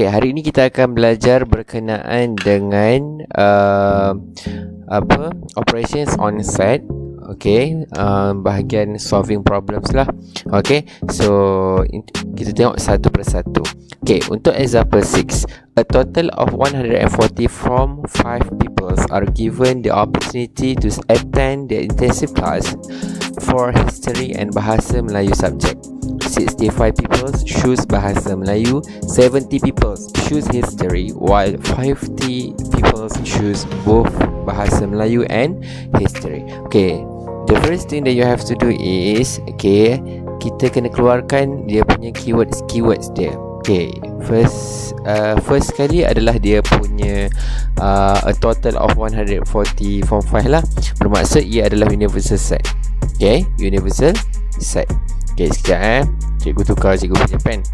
Okey, hari ini kita akan belajar berkenaan dengan operations on set. Okey, bahagian solving problems lah. Okey, so kita tengok satu persatu. Okey, untuk example 6, a total of 140 from 5 people are given the opportunity to attend the intensive class for history and bahasa Melayu subject. 65 people choose bahasa Melayu, 70 people choose history, while 50 people choose both bahasa Melayu and history. Okay, the first thing that you have to do is, okay, kita kena keluarkan dia punya keywords dia. Okay, first sekali adalah dia punya a total of 140 from 5 lah. Bermaksud ia adalah universal set. Okay, universal set. Okay, sekejap cikgu tukar cikgu punya pen.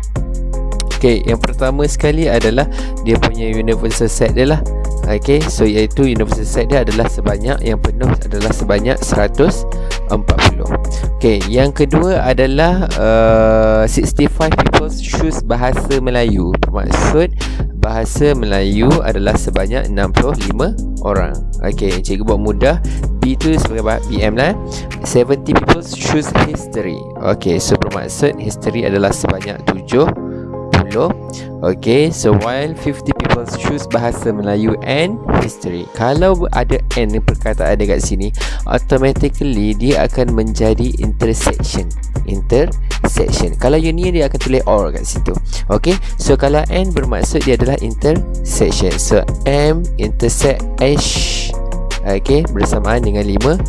Okay, yang pertama sekali adalah dia punya universal set dia lah. Okay, so iaitu universal set dia adalah sebanyak, yang penuh adalah sebanyak 140. Okay, yang kedua adalah 65 people choose bahasa Melayu. Bermaksud bahasa Melayu adalah sebanyak 65 orang. Okay, cikgu buat mudah. B tu sebagai BM lah. 70 people choose history. Okay, so bermaksud history adalah sebanyak 70. Okay, so while 50 people choose bahasa Melayu and history. Kalau ada N perkataan dekat sini, automatically dia akan menjadi intersection. Kalau union dia akan tulis or kat situ. Okay, so kalau N bermaksud dia adalah intersection. So M intersect H, okay, bersamaan dengan 50.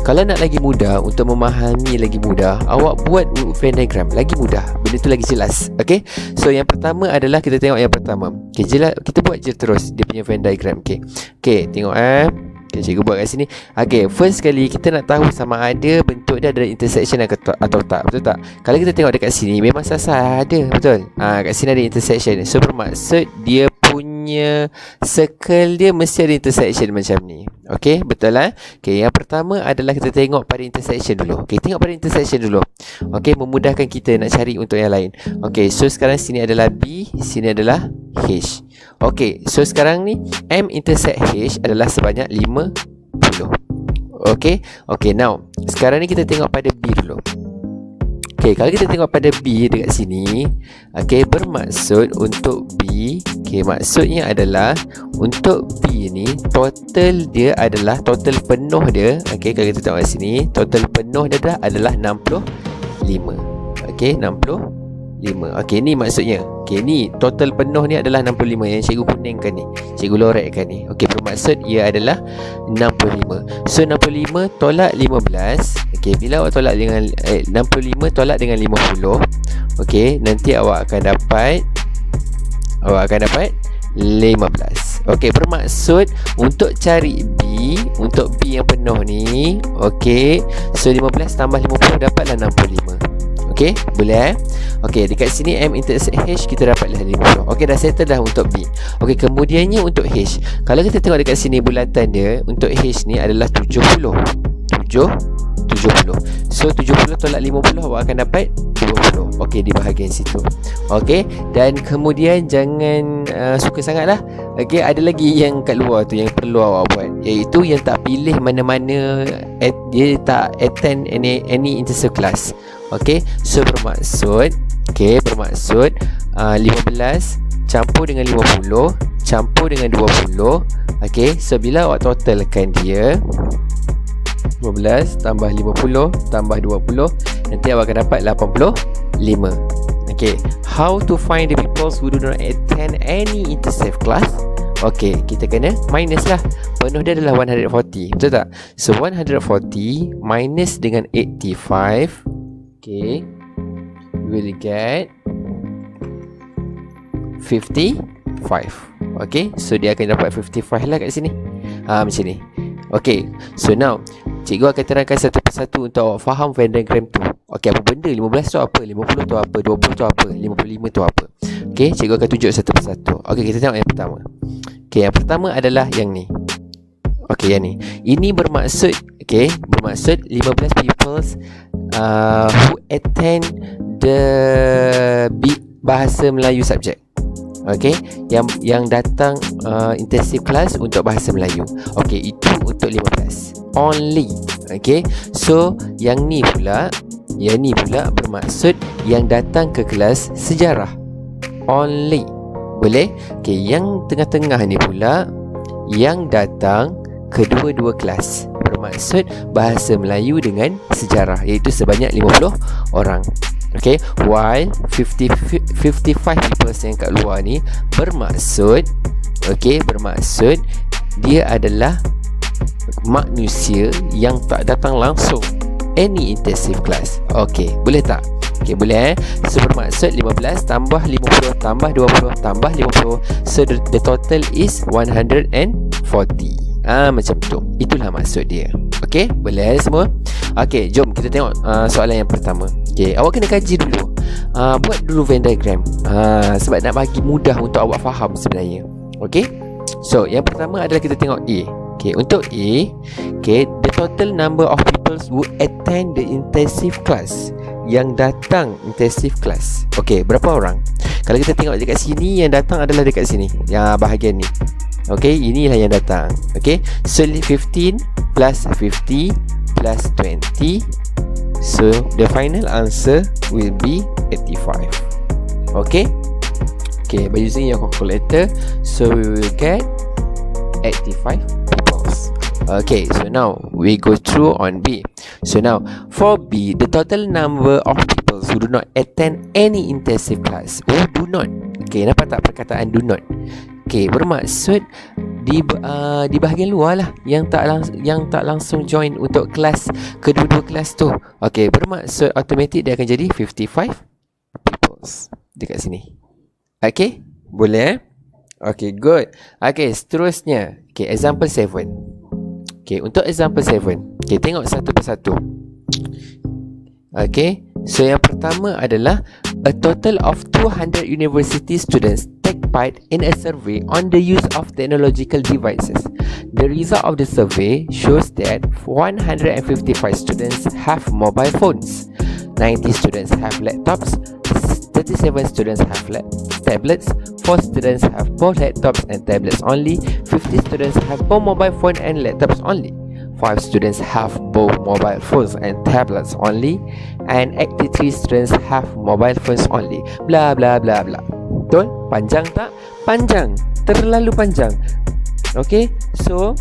Kalau nak lagi mudah, untuk memahami lagi mudah, awak buat Venn diagram lagi mudah. Benda tu lagi jelas. Okay, so yang pertama adalah kita tengok yang pertama. Okay, jelas, kita buat je terus dia punya Venn diagram. Okay, tengok okay, cikgu buat kat sini. Okay, first sekali kita nak tahu sama ada bentuk dia adalah intersection atau tak. Betul tak? Kalau kita tengok dekat sini, memang sasar ada. Betul? Kat sini ada intersection. So bermaksud dia punya circle dia mesti ada intersection macam ni. Okay, betul lah. Okay, yang pertama adalah kita tengok pada intersection dulu. Okay, tengok pada intersection dulu. Okay, memudahkan kita nak cari untuk yang lain. Okay, so sekarang sini adalah B, sini adalah H. Okay, so sekarang ni M intersect H adalah sebanyak 50. Okay, okay, now sekarang ni kita tengok pada B dulu. Okay, kalau kita tengok pada B dekat sini, okay, bermaksud untuk B, okay, maksudnya adalah untuk B ni total dia adalah total penuh dia. Okay, kalau kita tengok kat sini, total penuh dia adalah 65. Okay, 65. Okay, ni maksudnya. Okay, ni total penuh ni adalah 65. Yang cikgu kuningkan ni, cikgu lorekkan ni. Okay, bermaksud ia adalah 65. So 65 tolak 15. Okay, bila awak tolak dengan 65 tolak dengan 50. Okay, nanti awak akan dapat 15. Okay, bermaksud untuk cari B, untuk B yang penuh ni, okay, so 15 tambah 50 dapatlah 65. Okay, boleh Okay, dekat sini M intersect H kita dapatlah 50. Okay, dah settle dah untuk B. Okay, kemudiannya untuk H, kalau kita tengok dekat sini bulatan dia, untuk H ni adalah 70. So 70 tolak 50 awak akan dapat 20. Okay, di bahagian situ. Okay, dan kemudian jangan suka sangat lah. Okay, ada lagi yang kat luar tu yang perlu awak buat, iaitu yang tak pilih mana-mana, dia tak attend any intensive class. Okay, so bermaksud 15 campur dengan 50 campur dengan 20. Okay, so bila awak totalkan dia, 15 tambah 50 tambah 20, nanti awak akan dapat 85. Okay, how to find the people who do not attend any intensive class? Okay, kita kena minus lah. Penuh dia adalah 140, betul tak? So 140 minus dengan 85. Okay, you will get 55. Okay, so dia akan dapat 55 lah kat sini. Macam ni. Okay, so now cikgu akan terangkan satu persatu untuk awak faham Venn diagram tu. Okay, apa benda 15 tu apa, 50 tu apa, 20 tu apa, 55 tu apa. Okay, cikgu akan tunjuk satu persatu. Okay, kita tengok yang pertama. Okay, yang pertama adalah yang ni. Okay, yang ni. Ini bermaksud, okay, bermaksud 15 people who attend the bahasa Melayu subject. Okay, yang datang intensive class untuk bahasa Melayu. Okay, itu untuk 15 only. Okay, so yang ni pula bermaksud yang datang ke kelas sejarah only. Boleh? Okay, yang tengah-tengah ni pula yang datang kedua-dua kelas, bermaksud bahasa Melayu dengan sejarah, iaitu sebanyak 50 orang. Okay, while 55 people yang kat luar ni bermaksud dia adalah manusia yang tak datang langsung any intensive class. Okay, boleh tak? Okay, boleh So bermaksud 15 tambah 50 tambah 20 tambah 50, so the total is 140. Macam tu. Itulah maksud dia. Okay, boleh semua? Okay, jom kita tengok soalan yang pertama. Okay, awak kena kaji dulu. Buat dulu Venn diagram. Sebab nak bagi mudah untuk awak faham sebenarnya. Okay, so yang pertama adalah kita tengok A. Okay, untuk A, okay, the total number of people who attend the intensive class, yang datang intensive class. Okay, berapa orang? Kalau kita tengok dekat sini, yang datang adalah dekat sini, yang bahagian ni. Okay, inilah yang datang. Okay, so 15 plus 50 plus 20, so the final answer will be 85. Okay, okay, by using your calculator, so we will get 85 peoples. Okay, so now we go through on B. So now for B, the total number of people who do not attend any intensive class. Oh, do not. Okay, nampak tak perkataan do not? Okay, bermaksud di bahagian luar lah, yang tak langsung join untuk kelas kedua-dua kelas tu. Okay, bermaksud automatic dia akan jadi 55 peoples dekat sini. Okay, boleh Okay, good. Okay, seterusnya. Okay, example 7. Okay, untuk example 7, okay, tengok satu persatu. Okay, so yang pertama adalah a total of 200 university students take part in a survey on the use of technological devices. The result of the survey shows that 155 students have mobile phones, 90 students have laptops, 37 students have tablets, 4 students have both laptops and tablets only, 50 students have both mobile phone and laptops only, 5 students have both mobile phones and tablets only, and 83 students have mobile phones only. Bla bla bla bla. Betul? Panjang tak? Panjang. Terlalu panjang. Okay, so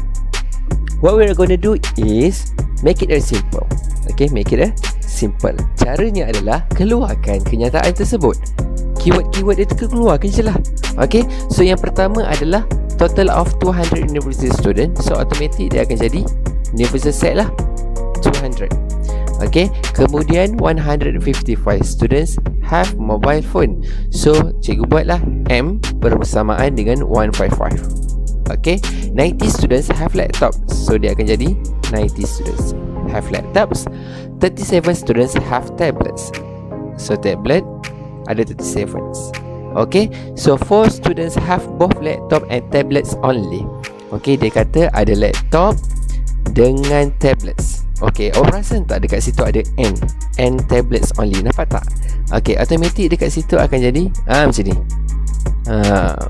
what we're going to do is make it very simple. Okay, make it simple. Caranya adalah keluarkan kenyataan tersebut. Keyword-keyword dia keluarkan je lah. Okay, so yang pertama adalah total of 200 university students. So automatic dia akan jadi universal set lah 200. Okay, kemudian 155 students have mobile phone. So cikgu buatlah M bersamaan dengan 155. Okay, 90 students have laptops. So dia akan jadi 90 students have laptops. 37 students have tablets. So tablet ada 37. Okay, so 4 students have both laptop and tablets only. Okay, dia kata ada laptop dengan tablets. Okay, awak perasan tak dekat situ ada N tablets only, nampak tak? Okay, automatic dekat situ akan jadi macam ni.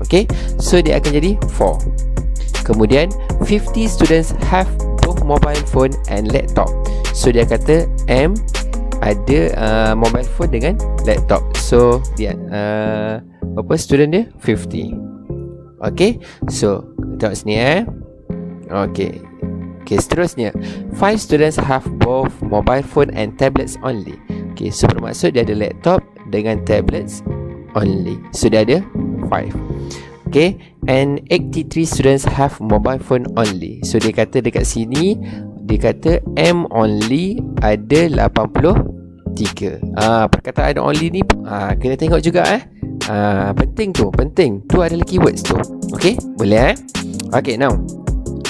Okay, so dia akan jadi 4. Kemudian 50 students have both mobile phone and laptop. So dia kata M ada mobile phone dengan laptop. So dia berapa student dia? 50. Okay, so tengok sini Okay, okay, seterusnya 5 students have both mobile phone and tablets only. Okay, so bermaksud dia ada laptop dengan tablets only. So dia ada 5. Okay, and 83 students have mobile phone only. So dia kata dekat sini, dia kata M only ada 83. Perkataan only ni kena tengok juga penting tu, penting. Tu adalah keywords tu. Okay, boleh Okay, now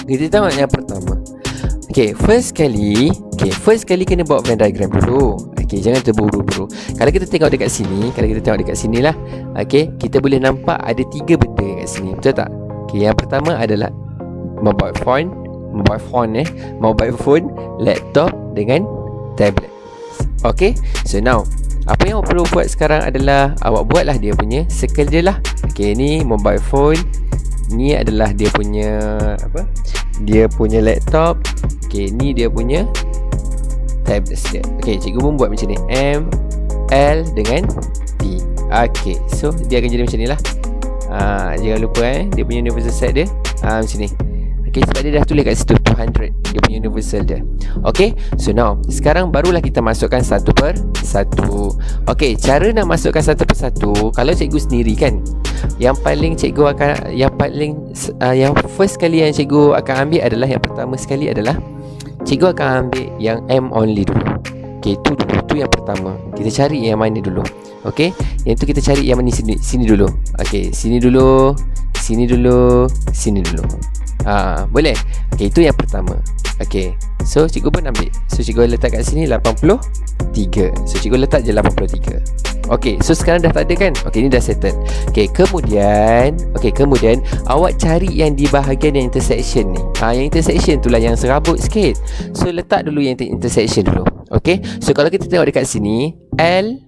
kita tengok yang pertama. Okay, first kali kena buat Venn diagram dulu. Okay, jangan terburu-buru. Kalau kita tengok dekat sini lah. Okay, kita boleh nampak ada 3 benda kat sini. Betul tak? Okay, yang pertama adalah mobile phone, laptop dengan tablet. Okay, so now Apa yang awak perlu buat sekarang adalah awak buatlah dia punya circle je lah. Okay, ni mobile phone, ni adalah dia punya apa? Dia punya laptop. Okay, ni dia punya tablet dia. Okay, cikgu pun buat macam ni, M, L dengan T. Okay, so dia akan jadi macam ni lah. Jangan lupa dia punya universal set dia macam ni. Okay, sebab dia dah tulis kat situ 200 dia punya universal dia. Okay, so now sekarang barulah kita masukkan satu per satu. Okay, cara nak masukkan satu per satu, kalau cikgu sendiri kan, yang paling cikgu akan, yang first kali yang cikgu akan ambil adalah, yang pertama sekali adalah cikgu akan ambil yang M only dulu. Okay, tu dulu, tu yang pertama. Kita cari yang mana dulu. Okay, yang tu kita cari yang mana, sini dulu. Okay, sini dulu, sini dulu, sini dulu. Boleh? Okay, itu yang pertama. Okay, so cikgu pun ambil. So cikgu letak kat sini 83. So cikgu letak je 83. Okay, so sekarang dah tak ada kan? Okay, ni dah settle. Okay, kemudian awak cari yang di bahagian yang intersection ni. Yang intersection tu lah yang serabut sikit. So letak dulu yang intersection dulu. Okay, so kalau kita tengok dekat sini, L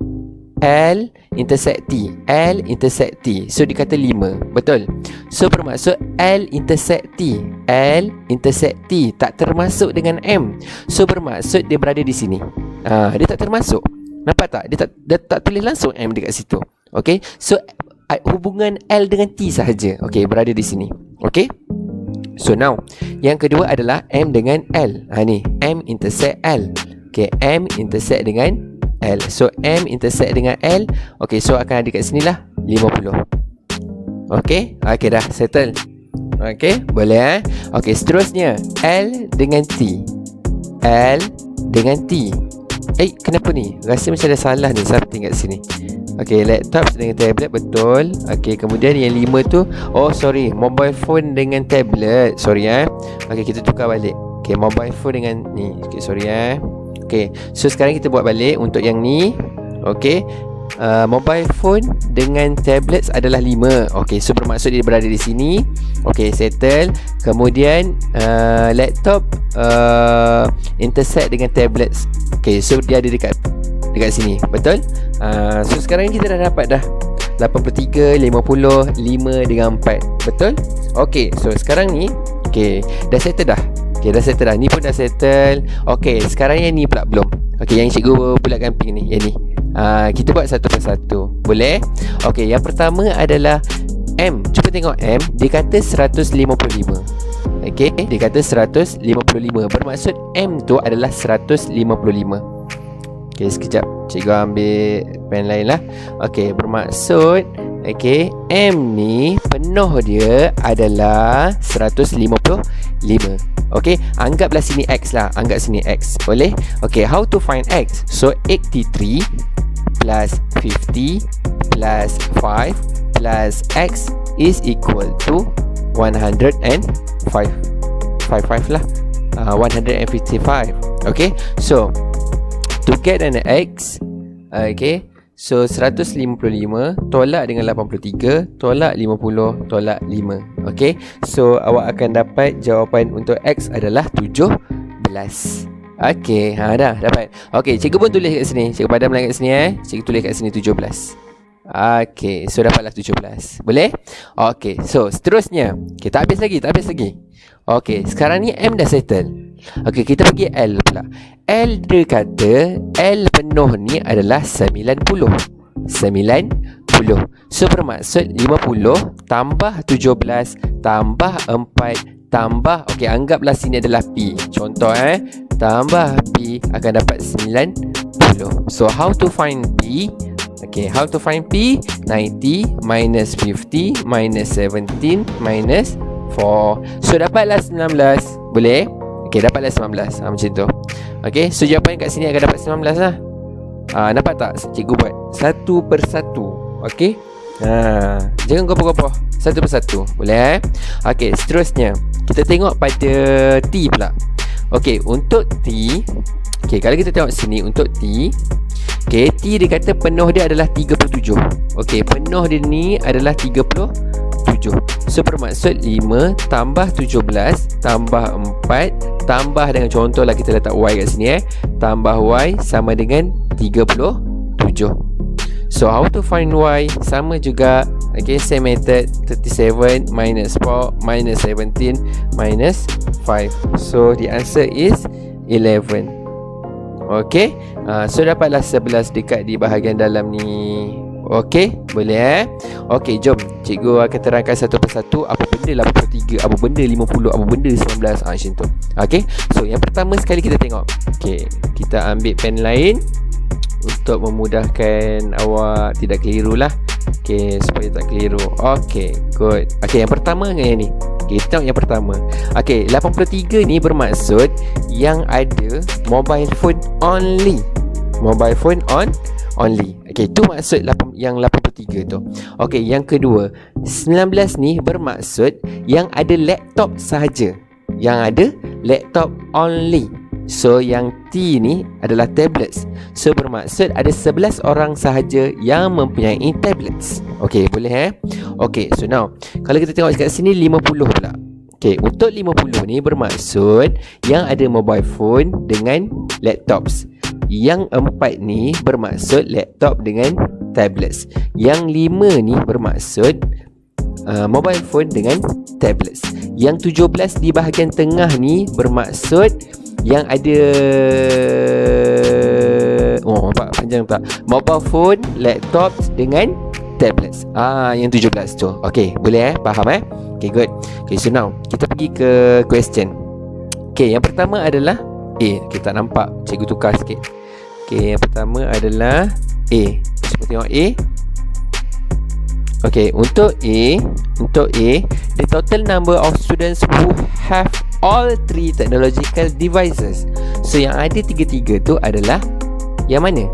intersect T, L intersect T. So dikata 5, betul? So bermaksud L intersect T, L intersect T tak termasuk dengan M. So bermaksud dia berada di sini. Dia tak termasuk. Nampak tak? Dia tak tulis langsung M dekat situ. Okay, so hubungan L dengan T sahaja. Okay, berada di sini. Okay, so now yang kedua adalah M dengan L. Ni M intersect L. Okay, M intersect dengan L. So M intersect dengan L. Okay, so akan ada kat sini lah 50. Okay, okay dah settle. Okay, boleh Okay, seterusnya L dengan T, L dengan T. Kenapa ni? Rasa macam ada salah ni, something kat sini. Okay, laptop dengan tablet, betul. Okay, kemudian yang 5 tu, oh sorry, mobile phone dengan tablet. Sorry Okay, kita tukar balik. Okay, mobile phone dengan ni. Okay, sorry Okay, so sekarang kita buat balik untuk yang ni. Okay, mobile phone dengan tablets adalah 5. Okay, so bermaksud dia berada di sini. Okay, settle. Kemudian laptop intersect dengan tablets. Okay, so dia ada dekat sini, betul? So sekarang kita dah dapat dah 83, 50, 5 dengan 4, betul? Okay, so sekarang ni okay, dah settle dah. Okay, dah settle dah. Ni pun dah settle. Okay, sekarang yang ni pula belum. Okay, yang cikgu bulatkan pink ni, yang ni. Kita buat satu persatu. Boleh? Okay, yang pertama adalah M. Cuba tengok M. Dia kata 155. Okay, dia kata 155. Bermaksud M tu adalah 155. Okay, sekejap. Cikgu ambil pen lain lah. Okay, bermaksud okay, M ni penuh dia adalah 155. Okay, anggaplah sini X lah. Anggap sini X. Boleh? Okay, how to find X? So 83 plus 50 plus 5 plus X is equal to 105. 55 lah. 155. Okay, so to get an X, okay, so 155 tolak dengan 83, tolak 50, tolak 5. Okay, so awak akan dapat jawapan untuk X adalah 17. Okay, dah dapat. Okay, cikgu pun tulis kat sini. Cikgu padamkan kat sini Cikgu tulis kat sini 17. Okay, so dapatlah 17. Boleh? Okay, so seterusnya okay, tak habis lagi. Okay, sekarang ni M dah settle. Okay, kita pergi L pula. L dia kata L penuh ni adalah 90. So bermaksud 50 tambah 17 tambah 4 tambah, okay, anggaplah sini adalah P. Contoh tambah P akan dapat 90. So how to find P? Okay, how to find P? 90 minus 50 minus 17 minus 4. So dapatlah 19. Boleh? Okay, dapatlah 19. Macam tu. Okay, so jawapan kat sini akan dapat 19 lah. Nampak tak? Cikgu buat satu persatu. Okay, jangan gopoh-gopoh. Satu persatu. Boleh? Okay, seterusnya kita tengok pada T pula. Okay, untuk T, okay, kalau kita tengok sini untuk T, okay, T dia kata penuh dia adalah 37. Okay, penuh dia ni adalah 37. So bermaksud 5 tambah 17 tambah 4 tambah dengan, contoh lah kita letak Y kat sini tambah Y sama dengan 37. 7. So how to find Y? Sama juga. Okay, same method. 37 minus 4 minus 17 minus 5. So the answer is 11. Okay, so dapatlah 11 dekat di bahagian dalam ni. Okay, boleh Okay, jom cikgu akan terangkan satu persatu apa benda 83, apa benda 50, apa benda 19, macam tu. Okay, so yang pertama sekali kita tengok. Okay, kita ambil pen lain untuk memudahkan awak tidak keliru lah. Okay, supaya tak keliru. Okay, good. Okay, yang pertama dengan yang ni. Okay, kita tengok yang pertama. Okay, 83 ni bermaksud yang ada mobile phone only. Mobile phone only. Okay, tu maksud yang 83 tu. Okay, yang kedua, 19 ni bermaksud yang ada laptop sahaja. Yang ada laptop only. So yang T ni adalah tablets. So bermaksud ada 11 orang sahaja yang mempunyai tablets. Okay, boleh Okay, so now kalau kita tengok kat sini 50 pula. Okay, untuk 50 ni bermaksud yang ada mobile phone dengan laptops. Yang 4 ni bermaksud laptop dengan tablets. Yang 5 ni bermaksud mobile phone dengan tablets. Yang 17 di bahagian tengah ni bermaksud yang ada nampak panjang tak? Mobile phone, laptop dengan tablets. Yang 17 tu. Okay, boleh faham Okay, good. Okay, so now kita pergi ke question. Okay, yang pertama adalah A. Okay, tak nampak, cikgu tukar sikit. Okay, yang pertama adalah A. Cuba tengok A. Okay, untuk A, the total number of students who have all three technological devices. So yang ada tiga-tiga tu adalah yang mana?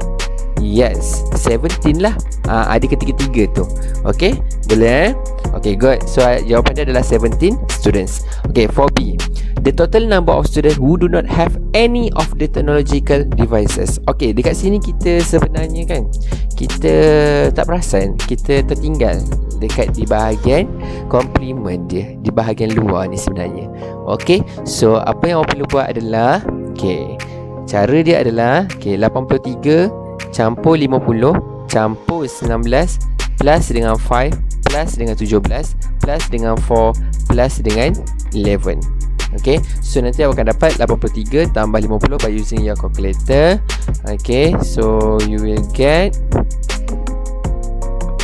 Yes, 17 lah. Ada ketiga-tiga tu. Okay, boleh Okay, good. So jawapan dia adalah 17 students. Okay, for B, the total number of students who do not have any of the technological devices. Okay, dekat sini kita sebenarnya kan, kita tak perasan, kita tertinggal dekat di bahagian komplement dia, di bahagian luar ni sebenarnya. Okay, so apa yang awak perlu buat adalah, okay, cara dia adalah, okay, 83 campur 50 campur 19 plus dengan 5 plus dengan 17 plus dengan 4 plus dengan 11. Okay, so nanti awak akan dapat 83 tambah 50 by using your calculator. Okay, so you will get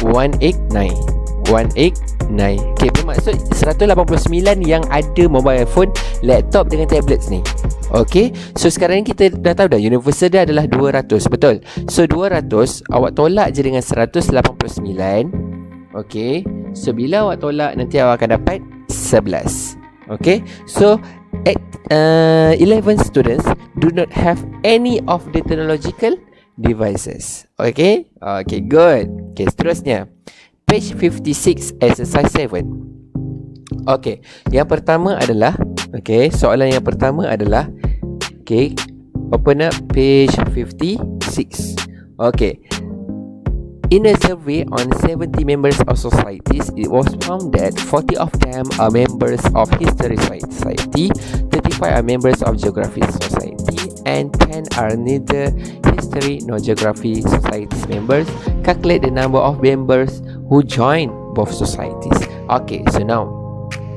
189. Okay, bermaksud 189 yang ada mobile phone, laptop dengan tablets ni. Okay, so sekarang ni kita dah tahu dah universal dia adalah 200, betul? So 200 awak tolak je dengan 189. Okay, so bila awak tolak nanti awak akan dapat 11. Okay, so 11 students do not have any of the technological devices. Okay, okay, good. Okay, seterusnya page 56 exercise 7. Okay, yang pertama adalah, okay, soalan yang pertama adalah, okay, open up page 56. Okay, in a survey on 70 members of societies, it was found that 40 of them are members of History Society, 35 are members of Geography Society, and 10 are neither History nor Geography Societies members. Calculate the number of members who join both societies. Okay, so now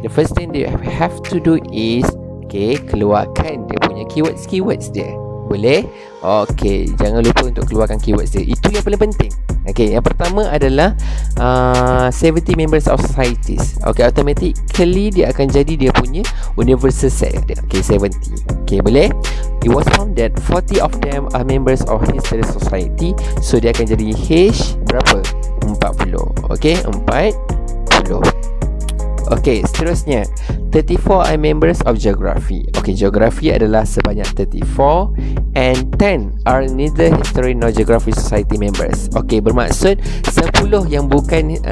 the first thing that you have to do is, okay, keluarkan dia punya keywords dia. Boleh? Okay, jangan lupa untuk keluarkan keywords dia. Itu yang paling penting. Okay, yang pertama adalah 70 members of societies. Okay, automatically dia akan jadi dia punya universal set dia. Okay, 70. Okay, boleh? It was found that 40 of them are members of History Society. So dia akan jadi H berapa? 40. Okay, 40. Okay, seterusnya 34 are members of Geography. Okay, Geography adalah sebanyak 34, and 10 are neither History nor Geography Society members. Okay, bermaksud 10 yang bukan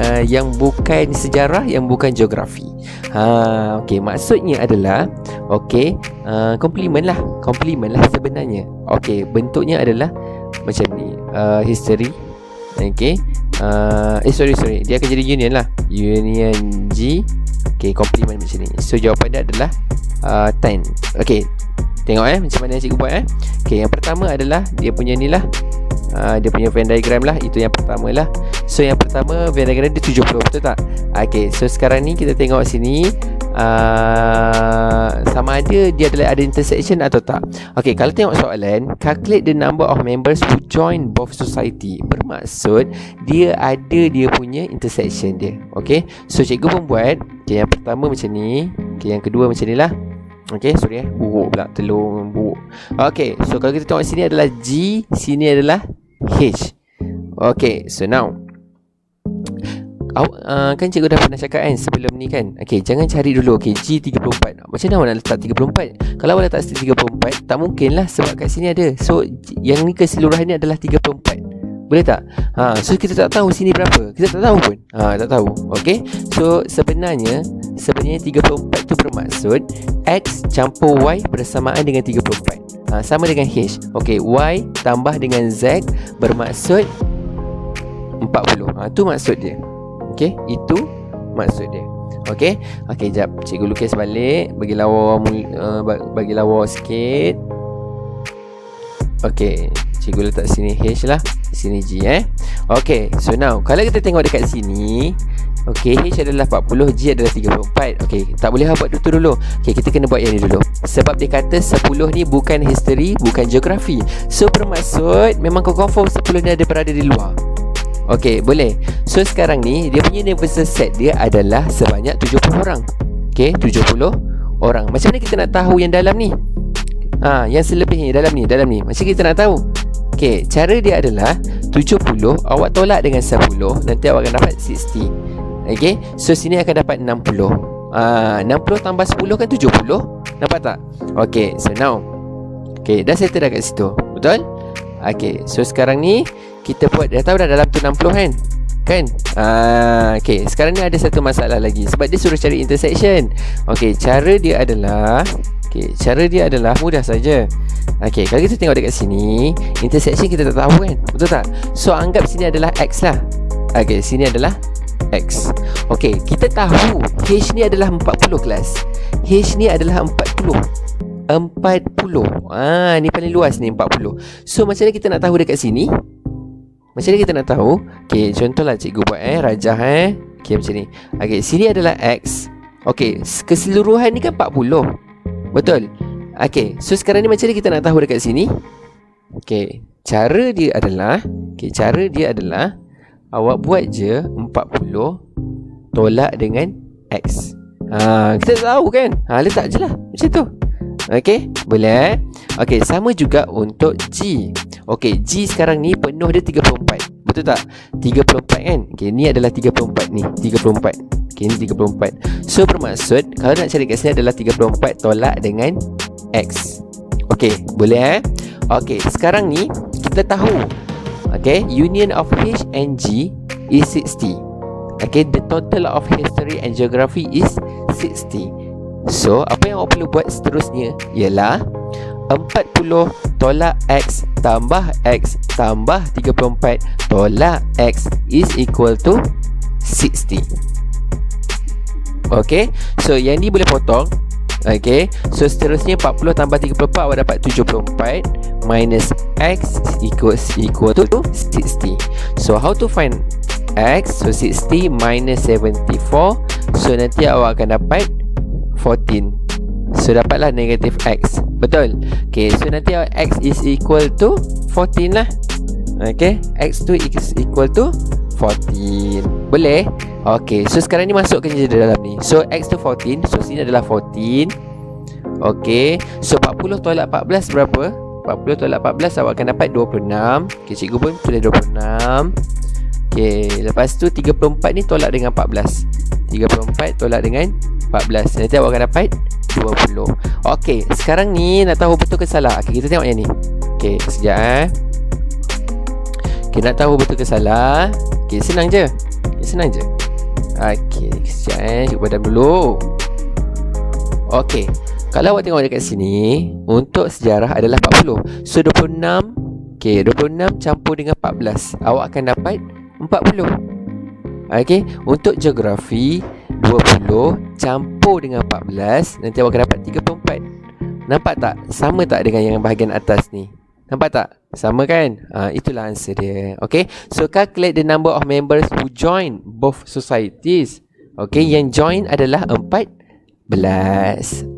sejarah, yang bukan geografi. Okay, maksudnya adalah, okay, komplement lah sebenarnya. Okay, bentuknya adalah macam ni, History. Okay, sorry, dia akan jadi union lah, union G. Okay, komplement macam ni. So jawapan dia adalah 10. Okay, tengok macam mana cikgu buat. Okay, yang pertama adalah dia punya ni lah, dia punya Venn diagram lah. Itu yang pertama lah. So yang pertama Venn diagram dia 70, betul tak? Okay, so sekarang ni kita tengok sini, sama ada dia ada intersection atau tak. Okay, kalau tengok soalan, calculate the number of members who join both society, bermaksud dia ada dia punya intersection dia. Okay, so cikgu pun buat. Okay, yang pertama macam ni. Okay, yang kedua macam ni lah. Okay, sorry buruk pula, telur buruk. Okay, so kalau kita tengok sini adalah G, sini adalah H. Okay, so now kan cikgu dah pernah cakap kan sebelum ni kan. Okay, jangan cari dulu. Okay, G 34. Macam mana awak nak letak 34? Kalau awak letak 34, tak mungkin lah sebab kat sini ada. So yang ni keseluruhan ni adalah 34. Boleh tak? So kita tak tahu sini berapa. Kita tak tahu pun. Tak tahu. Okay, so sebenarnya 34 tu bermaksud X campur Y bersamaan dengan 34. Sama dengan H. Okay, Y tambah dengan Z bermaksud 40. Tu maksud dia. Okay, itu maksud dia. Okay, jap, cikgu lukis balik. Bagi lawa sikit. Okay, cikgu letak sini H lah, sini G Okay, so now kalau kita tengok dekat sini, okay, H adalah 40, G adalah 34. Okay, tak boleh buat itu dulu. Okay, kita kena buat yang ni dulu. Sebab dia kata 10 ni bukan history, bukan geografi. So bermaksud memang kau confirm 10 ni ada berada di luar. Okay, boleh. So sekarang ni dia punya universal set dia adalah sebanyak 70 orang. Okay, 70 orang. Macam mana kita nak tahu yang dalam ni? Yang selebihnya dalam ni. Macam kita nak tahu. Okay, cara dia adalah 70 awak tolak dengan 10, nanti awak akan dapat 60. Okay, so sini akan dapat 60. 60 tambah 10 kan 70. Nampak tak? Okay, so now, okay, dah settle dah kat situ. Betul? Okay, so sekarang ni kita buat, dah tahu dah dalam tu 60 kan? Okay, sekarang ni ada satu masalah lagi. Sebab dia suruh cari intersection. Okay, cara dia adalah mudah saja. Okay, kalau kita tengok dekat sini, intersection kita tak tahu kan? Betul tak? So anggap sini adalah X lah. Okay, sini adalah X. Okay, kita tahu H ni adalah 40 kelas. H ni adalah 40. Ni paling luas ni 40. So macam mana kita nak tahu dekat sini? Macam mana kita nak tahu? Okay, contohlah cikgu buat rajah Okay, macam ni. Okay, sini adalah X. Okay, keseluruhan ni kan 40. Betul? Okay, so sekarang ni macam mana kita nak tahu dekat sini? Okay, cara dia adalah awak buat je 40 tolak dengan X. Kita tahu kan? Letak je lah macam tu. Okay, boleh Okay, sama juga untuk G. Okay, G sekarang ni penuh dia 34. Betul tak? 34 kan? Okay, ni adalah 34 ni, 34. Okay, ni 34. So bermaksud kalau nak cari kat sini adalah 34 tolak dengan X. Okay, boleh Okay, sekarang ni kita tahu, okay, union of H and G is 60. Okay, the total of history and geography is 60. So apa yang awak perlu buat seterusnya ialah 40 tolak X tambah 34 tolak X is equal to 60. Okay, so yang ni boleh potong. Okay, so seterusnya 40 tambah 34 awak dapat 74 minus X equal to 60. So how to find X? So 60 minus 74. So nanti awak akan dapat 14. So dapatlah negatif X. Betul? Okay, so nanti X is equal to 14 lah. Okay, X tu is equal to 14. Boleh? Okay, so sekarang ni masukkan je dalam ni. So X tu 14. So sini adalah 14. Okay, so 40 tolak 14 berapa? 40 tolak 14 awak akan dapat 26. Okay, cikgu pun tulis 26. Okay, lepas tu 34 ni tolak dengan 14. 34 tolak dengan 14. Nanti awak akan dapat 20. Okay, sekarang ni nak tahu betul ke salah. Okay, kita tengok yang ni. Okay, sekejap Okay, nak tahu betul ke salah. Okay, senang je. Okay, sekejap Cikgu padam dulu. Okay, kalau awak tengok dekat sini, untuk sejarah adalah 40. So 26. Okay, 26 campur dengan 14 awak akan dapat 40. Okay, untuk geografi 20 campur dengan 14 nanti awak akan dapat 34. Nampak tak? Sama tak dengan yang bahagian atas ni? Nampak tak? Sama kan? Itulah answer dia. Okay. So calculate the number of members who join both societies. Okay. Yang join adalah 14.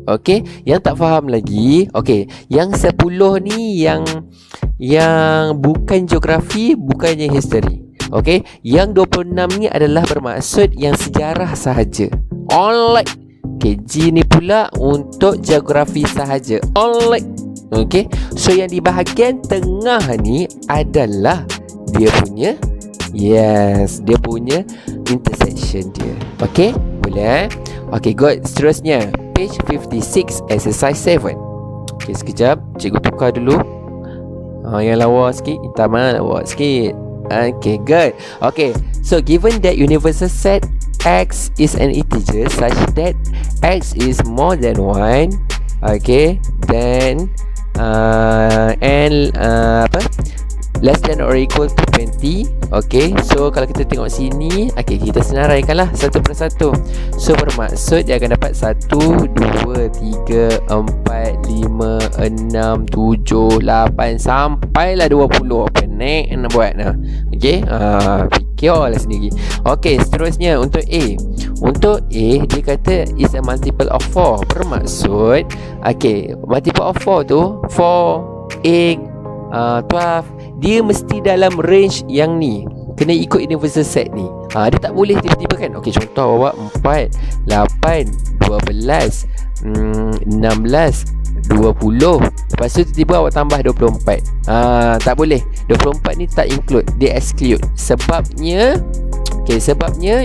Okay. Yang tak faham lagi. Okay. Yang 10 ni yang bukan geografi, bukannya history. Okay. Yang 26 ni adalah bermaksud yang sejarah sahaja. Alright. Okay. G ni pula untuk geografi sahaja. Alright. Okay. So yang di bahagian tengah ni adalah dia punya, yes, dia punya intersection dia. Okay. Boleh? Okay, good. Seterusnya page 56 exercise 7. Okay, sekejap cikgu tukar dulu. Yang lawa sikit, hitam lawa sikit. Okay, good. Okay, so given that universal set x is an integer such that x is more than 1, okay, then less than or equal to 20. Okay, so kalau kita tengok sini, okay, kita senaraikanlah satu persatu. So bermaksud dia akan dapat 1, 2, 3, 4, 5, 6, 7, 8 sampailah 20. Penek nak buat nah. Okay, fikirlah sendiri. Okay, seterusnya untuk A. Untuk A, dia kata is a multiple of 4. Bermaksud, okay, multiple of 4 tu 4, 8, 12, dia mesti dalam range yang ni. Kena ikut universal set ni. Dia tak boleh tiba-tiba kan. Okay, contoh awak 4, 8, 12, 16, 20. Lepas tu tiba-tiba awak tambah 24. Tak boleh. 24 ni tak include, dia exclude. Sebabnya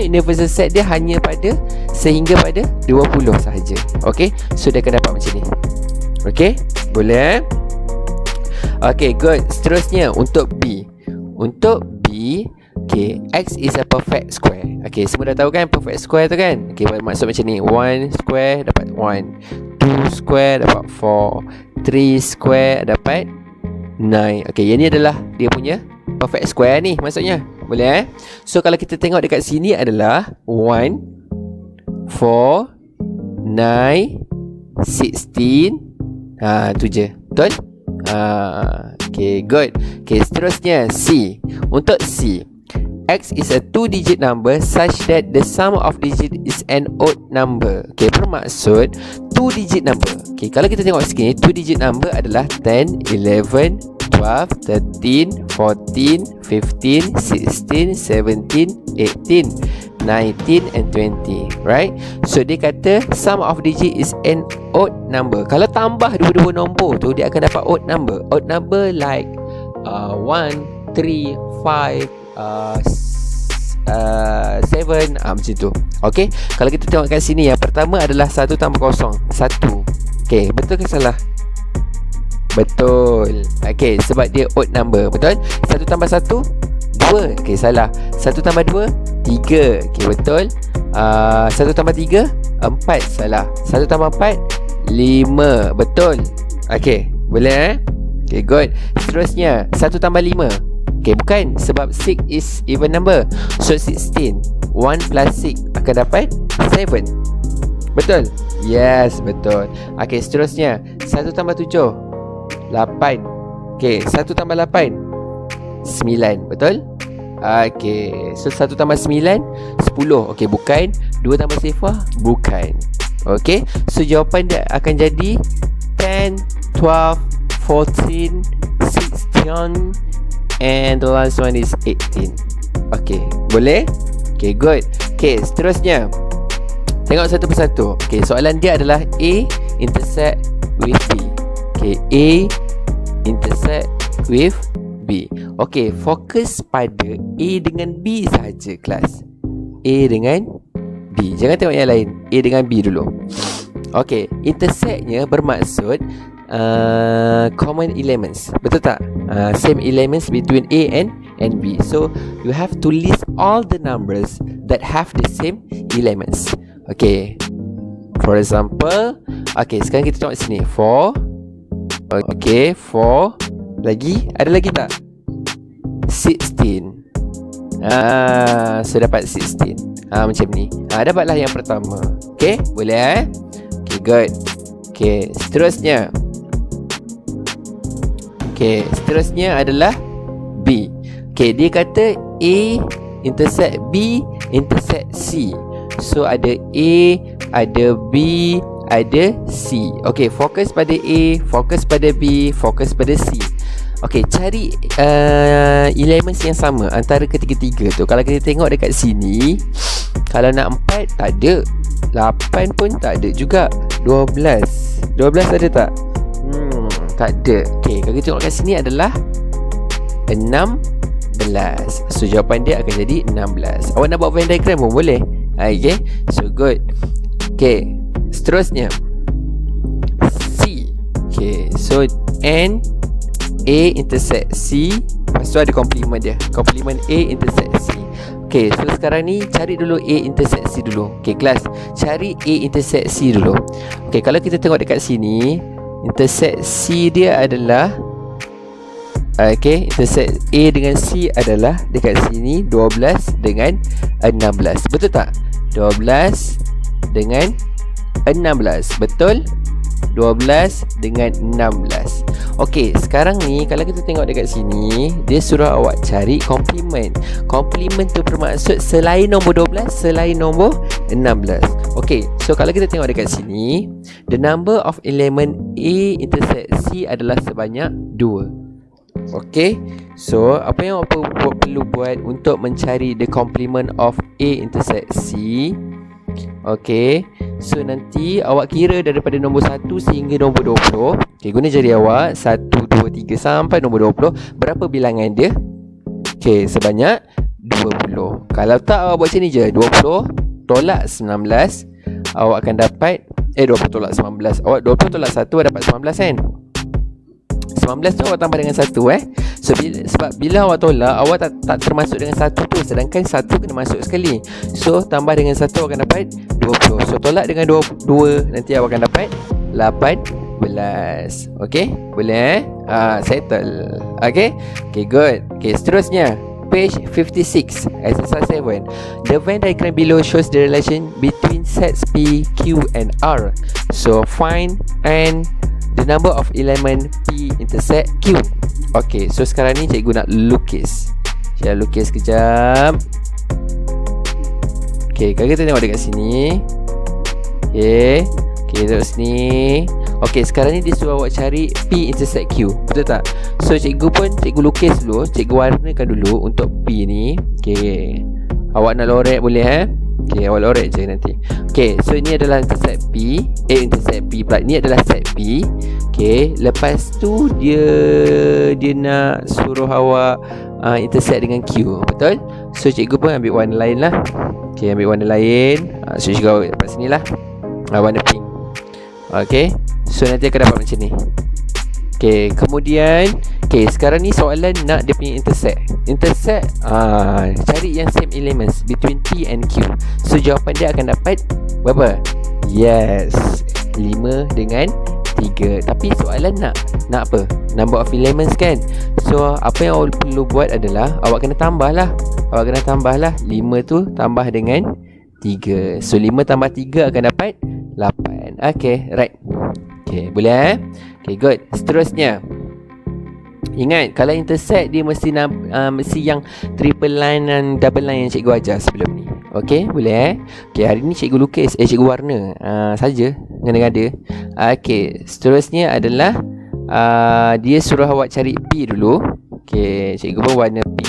universal set dia hanya pada sehingga pada 20 sahaja. Okay, so dia akan dapat macam ni. Okay, boleh? Okay, good. Seterusnya untuk B. Untuk B, okay, x is a perfect square. Okay, semua dah tahu kan perfect square tu kan? Okay, maksud macam ni. 1 square dapat 1, 2 square dapat 4, 3 square dapat 9. Okay, yang ni adalah dia punya perfect square ni maksudnya. Boleh So kalau kita tengok dekat sini adalah 1, 4, 9, 16. Tu je. Betul? Okay, good. Okay, seterusnya C. Untuk C, x is a 2-digit number such that the sum of digit is an odd number. Okay, bermaksud 2-digit number. Okay, kalau kita tengok sini, 2-digit number adalah 10, 11, 12, 13, 14, 15, 16, 17, 18, 19 and 20. Right? So dia kata sum of digit is an odd number. Kalau tambah dua-dua nombor tu, dia akan dapat odd number. Odd number like 1, 3, 5, 7, macam tu. Okay, kalau kita tengok kat sini, yang pertama adalah 1 tambah 0, 1. Okay, betul ke salah? Betul. Okay, sebab dia odd number. Betul? 1 tambah 1, 2. Okay, salah. 1 tambah 2, 3. Okay, betul. 1 tambah 3, 4. Salah. 1 tambah 4, 5. Betul. Okay, boleh Okay, good. Seterusnya 1 tambah 5. Okay, bukan, sebab 6 is even number. So 16. 1 plus 6 akan dapat 7. Betul? Yes, betul. Okay, seterusnya 1 tambah 7, 8. Okay, 1 tambah 8, 9. Betul? Okay, so 1 tambah 9, 10. Okay, bukan. 2 tambah sifar, bukan. Okay, so jawapan dia akan jadi 10, 12, 14, 16, and the last one is 18. Okay, boleh? Okay, good. Okay, seterusnya tengok satu persatu. Okay, soalan dia adalah A intersect with B. Okay, A intersect with B. Okay, fokus pada A dengan B sahaja kelas. A dengan B. Jangan tengok yang lain. A dengan B dulu. Okay, intersectnya bermaksud common elements. Betul tak? Same elements between A and B. So you have to list all the numbers that have the same elements. Okay, for example, okay, sekarang kita tengok sini 4. Okay, 4. Lagi, ada lagi tak? 16. So dapat 16. Macam ni. Dapatlah yang pertama. Okay, boleh Okay, good. Okay, seterusnya. Okay, seterusnya adalah B. Okay, dia kata A intersect B intersect C. So ada A, ada B, ada C. Okay, fokus pada A, fokus pada B, fokus pada C. Okay, cari elements yang sama antara ketiga-tiga tu. Kalau kita tengok dekat sini, kalau nak 4 tak ada, 8 pun tak ada juga, 12 ada tak? Tak ada. Okay, kalau kita tengok kat sini adalah 16. So jawapan dia akan jadi 16. Awak nak buat Venn diagram pun boleh. Okay, so good. Okay, seterusnya C. Okay, so N A intersect C. Lepas tu ada komplement dia, komplement A intersect C. Okay, so sekarang ni cari dulu A intersect C dulu. Okay, kelas, cari A intersect C dulu. Okay, kalau kita tengok dekat sini, intersect C dia adalah intersect A dengan C adalah dekat sini 12 dengan 16. Betul tak? 12 dengan 16. Betul? 12 dengan 16. Okey, sekarang ni kalau kita tengok dekat sini, dia suruh awak cari komplement. Komplement tu bermaksud selain nombor 12, selain nombor 16. Okey, so kalau kita tengok dekat sini, the number of element A intersect C adalah sebanyak 2. Okey, so apa yang awak perlu buat untuk mencari the complement of A intersect C? Okey, so nanti awak kira daripada nombor 1 sehingga nombor 20. Okey, guna jari awak 1, 2, 3 sampai nombor 20. Berapa bilangan dia? Okey, sebanyak 20. Kalau tak awak buat macam ni je, 20 tolak 19, awak akan dapat 20 tolak 19. Awak 20 tolak 1 awak dapat 19 kan? 19 tu awak tambah dengan 1 So sebab bila awak tolak, awak tak termasuk dengan 1 tu, sedangkan 1 kena masuk sekali. So tambah dengan 1 awak akan dapat 20. So tolak dengan 2 nanti awak akan dapat 18. Okay, boleh settle. Okay, good. Okay, seterusnya page 56, exercise 7. The Venn diagram below shows the relation between sets P, Q and R. So find the number of element P intersect Q. Okay, so sekarang ni cikgu nak lukis. Saya lukis kejap. Okay, kalau kita tengok dekat sini. Okay, tengok sini. Okay, sekarang ni dia suruh awak cari P intersect Q. Betul tak? So cikgu lukis dulu. Cikgu warnakan dulu untuk P ni. Okay, awak nak lorek boleh Okay, awak lorek je nanti. Okay, so ini adalah intersect P. Intersect P pula. Ini adalah set P. Okay, lepas tu dia nak suruh awak intersect dengan Q. Betul? So cikgu pun ambil warna lain lah. Okay, ambil warna lain. So cikgu dapat sini lah, warna pink. Okay, so nanti akan dapat macam ni. Okay, kemudian sekarang ni soalan nak dia punya intersect. Cari yang same elements between P and Q. So jawapan dia akan dapat berapa? Yes, 5 dengan 3. Tapi soalan nak apa? Number of elements kan? So apa yang awak perlu buat adalah awak kena tambah lah. 5 tu tambah dengan 3. So 5 tambah 3 akan dapat 8. Okay, right. Okay, boleh Okay, good. Seterusnya, ingat kalau intersect dia mesti yang triple line dan double line yang cikgu ajar sebelum ni. Okay, boleh Okay, hari ni cikgu lukis, cikgu warna saja, ngada-ngada. Okay, seterusnya adalah dia suruh awak cari P dulu. Okay, cikgu pun warna P.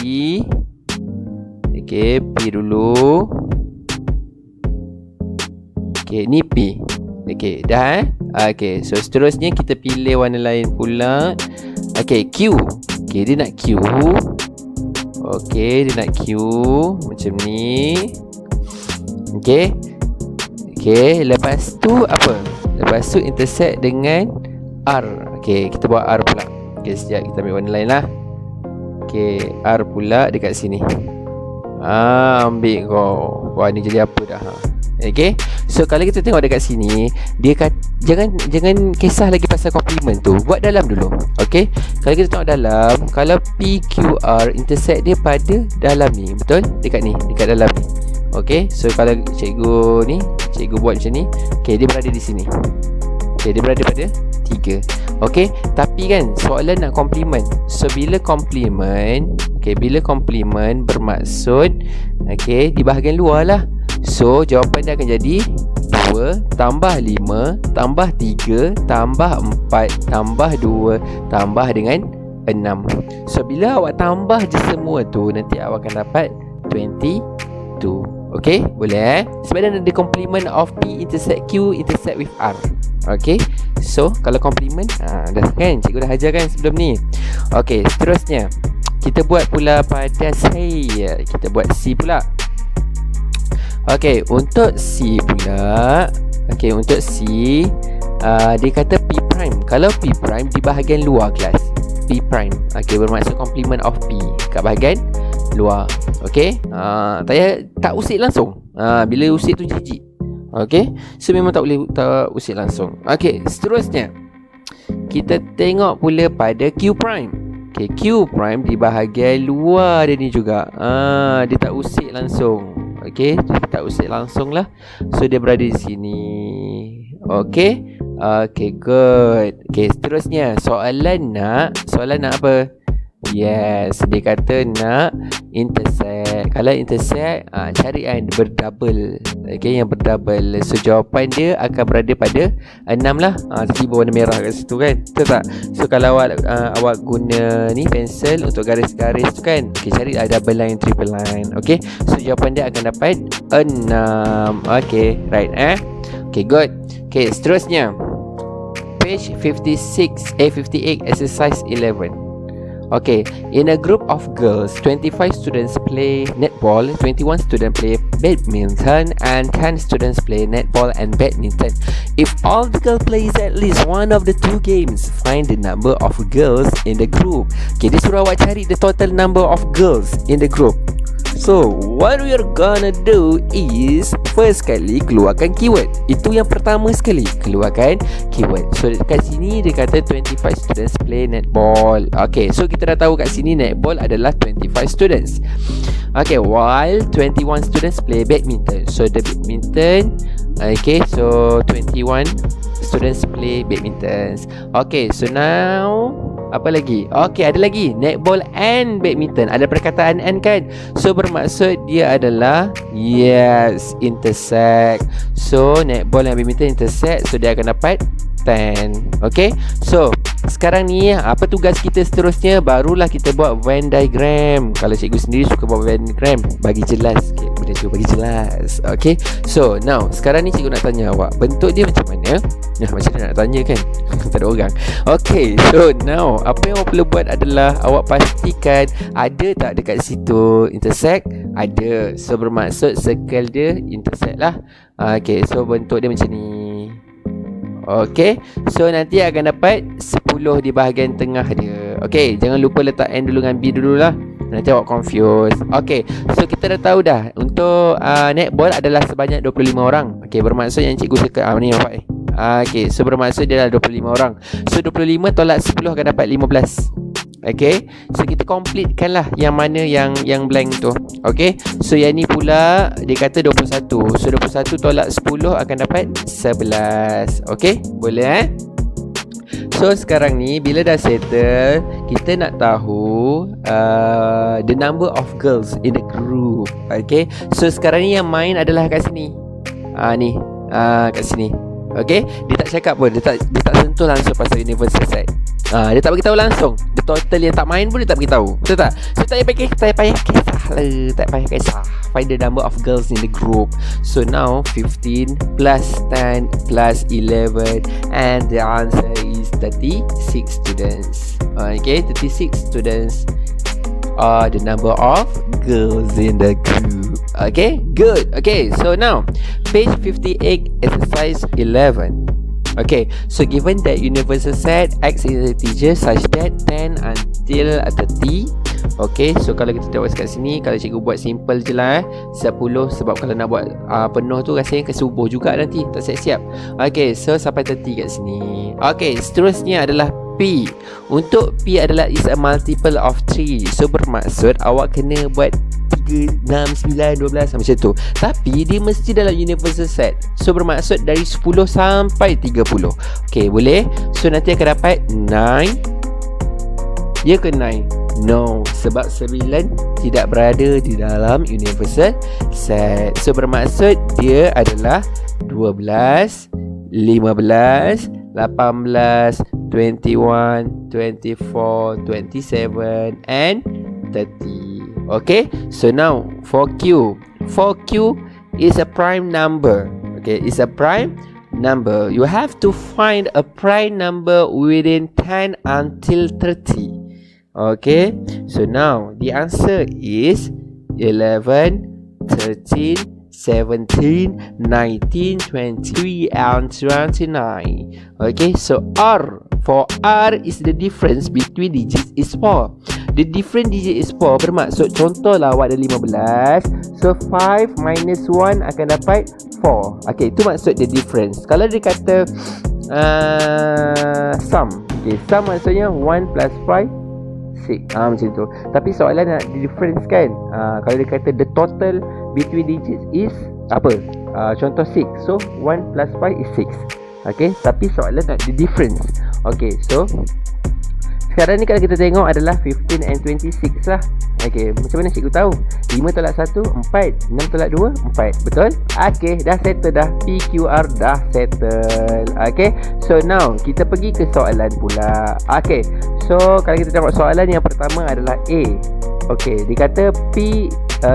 Okay, P dulu. Okay, ni P. Okay, dah Okay, so seterusnya kita pilih warna lain pula. Okay, Q. Okay, dia nak Q. Okay, dia nak Q macam ni. Okay, lepas tu apa? Lepas tu intersect dengan R. Okay, kita buat R pula. Okay, sekejap kita ambil warna lain lah. Okay, R pula dekat sini. Ambil kau. Wah, ni jadi apa dah Okay, so kalau kita tengok dekat sini, dia kata jangan kisah lagi pasal komplement tu, buat dalam dulu. Okay, kalau kita tengok dalam, kalau PQR intersect dia pada dalam ni, betul? Dekat dalam ni. Okay, so kalau cikgu buat macam ni. Okay, dia berada di sini. Okay, dia berada pada 3. Okay, tapi kan soalan nak complement. So bila complement, okay, bila complement bermaksud, okay, di bahagian luar lah. So jawapan dia akan jadi 2 tambah 5 tambah 3 tambah 4 tambah 2 tambah dengan 6. So bila awak tambah je semua tu, nanti awak akan dapat 22. Okay, boleh sebab dia ada complement of P intersect Q intersect with R. Okay, so kalau complement dah kan, cikgu dah ajar kan sebelum ni. Okay, seterusnya kita buat pula pada C. Kita buat C pula. Okay, untuk C pula. Okay, untuk C dia kata P prime. Kalau P prime di bahagian luar kelas, P prime, okay, bermaksud complement of P kat bahagian luar. Okay, tak usik langsung. Bila usik tu jijik. Okay, so memang tak boleh usik langsung. Okay, seterusnya kita tengok pula pada Q prime. Okay, Q prime di bahagian luar dia ni juga. Dia tak usik langsung. Okay, tak usik langsung lah. So dia berada di sini. Okay, okay, good. Okay, seterusnya soalan nak apa? Yes, dia kata nak intersect. Kalau intersect, cari yang berdouble. Okay, yang berdouble. So jawapan dia akan berada pada 6 lah. Tadi berwarna merah kat situ kan, betul tak? So kalau awak guna ni pensel untuk garis-garis tu kan, okay, cari double line, triple line. Okay, so jawapan dia akan dapat 6. Okay, right Okay, good. Okay, seterusnya page 58 exercise 11. Okay, in a group of girls, 25 students play netball, 21 students play badminton, and 10 students play netball and badminton. If all the girls plays at least one of the two games, find the number of girls in the group. Okay, dia suruh awak cari the total number of girls in the group. So, what we are gonna do is first kali keluarkan keyword. Itu yang pertama sekali, keluarkan keyword. So, kat sini dia kata 25 students play netball. Okay, so kita dah tahu kat sini netball adalah 25 students. Okay, while 21 students play badminton. So, the badminton, okay, so 21 students play badminton. Okay, so now apa lagi? Okay, ada lagi netball and badminton. Ada perkataan and kan? So bermaksud dia adalah yes, intersect. So netball dan badminton intersect. So dia akan dapat 10. Okay, so sekarang ni apa tugas kita seterusnya? Barulah kita buat Venn diagram. Kalau cikgu sendiri suka buat Venn diagram, bagi jelas. Okay, benda tu bagi jelas. Okay, so now sekarang ni cikgu nak tanya awak, bentuk dia macam mana? Macam mana nak tanya kan? Tak ada orang. Okay, so now apa yang awak perlu buat adalah awak pastikan ada tak dekat situ intersect? Ada. So bermaksud circle dia intersect lah. Okay, so bentuk dia macam ni. Okay, so nanti akan dapat 10 di bahagian tengah dia. Okay, jangan lupa letak N dulu dengan B dulu lah, nanti awak confuse. Okay, so kita dah tahu dah untuk netball adalah sebanyak 25 orang. Okay, bermaksud yang cikgu suka ni nampak okay, so bermaksud dia adalah 25 orang. So 25 tolak 10 akan dapat 15. Okay, so kita completekan lah yang mana yang blank tu. Okay, so yang ni pula dia kata 21. So 21 tolak 10 akan dapat 11. Okay, boleh So sekarang ni bila dah settle, kita nak tahu the number of girls in the group. Okay, so sekarang ni yang main adalah kat sini. Ni kat sini. Okay, dia tak cakap pun, dia tak sentuh langsung pasal universal set. Dia tak beritahu langsung. Dia total yang tak main pun dia tak beritahu. Betul tak? So tak payah kisah. Find the number of girls in the group. So now 15 plus 10 plus 11, and the answer is 36 students. Okay, 36 students are the number of girls in the group. Okay, good. Okay, so now page 58 exercise 11. Okay, so given that universal set X is a integer such that 10 until 30. Okay, so kalau kita tengok kat sini, kalau cikgu buat simple je lah 10, sebab kalau nak buat penuh tu rasanya ke subuh juga nanti, tak siap-siap. Okay, so sampai 30 kat sini. Okay, seterusnya adalah P. Untuk P adalah is a multiple of 3. So bermaksud awak kena buat 3, 6, 9, 12 macam tu. Tapi dia mesti dalam universal set. So bermaksud dari 10 sampai 30. Okay, boleh? So nanti akan dapat 9. Ya ke 9? No, sebab 9 tidak berada di dalam universal set. So bermaksud dia adalah 12, 15, 18, 21, 24, 27 and 30. Okay, so now for Q is a prime number. Okay, it's a prime number. You have to find a prime number within 10 until 30. Okay, so now the answer is 11, 13, 17, 19, 23 and 29. Okay, so R. For R is the difference between digits is 4. The different digit is 4. Bermaksud contohlah awak ada 15. So 5 minus 1 akan dapat 4. Okay, itu maksud the difference. Kalau dia kata sum. Okay, sum maksudnya 1 plus 5 6. Macam tu. Tapi soalan nak difference kan. Kalau dia kata the total between digits is apa? Contoh 6. So 1 plus 5 is 6. Okay, tapi soalan nak the difference. Okay, so sekarang ni kalau kita tengok adalah 15 and 26 lah. Okay, macam mana cikgu tahu? 5 tolak 1, 4. 6 tolak 2, 4. Betul? Okay, dah settle dah. PQR dah settle. Okay, so now kita pergi ke soalan pula. Okay, so kalau kita tengok soalan yang pertama adalah A. Okay, dia kata P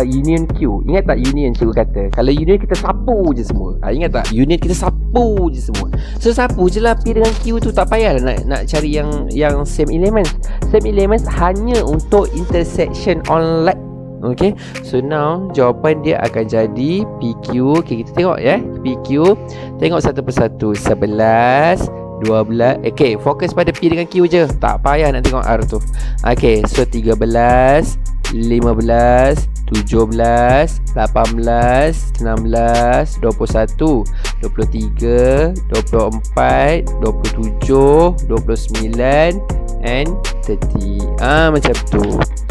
union Q. Ingat tak union cikgu kata? Kalau union kita sapu je semua. Ingat tak? Union kita sapu je semua. So sapu je lah P dengan Q tu. Tak payah nak cari yang same elements. Same elements hanya untuk intersection on like. Okay, so now jawapan dia akan jadi PQ. Okay, kita tengok ya, PQ. Tengok satu persatu. 11, 12. Okay, fokus pada P dengan Q je. Tak payah nak tengok R tu. Okay, so 13, 15, 17, 18, 19, 21, 23, 24, 27, 29 and 30. Macam tu.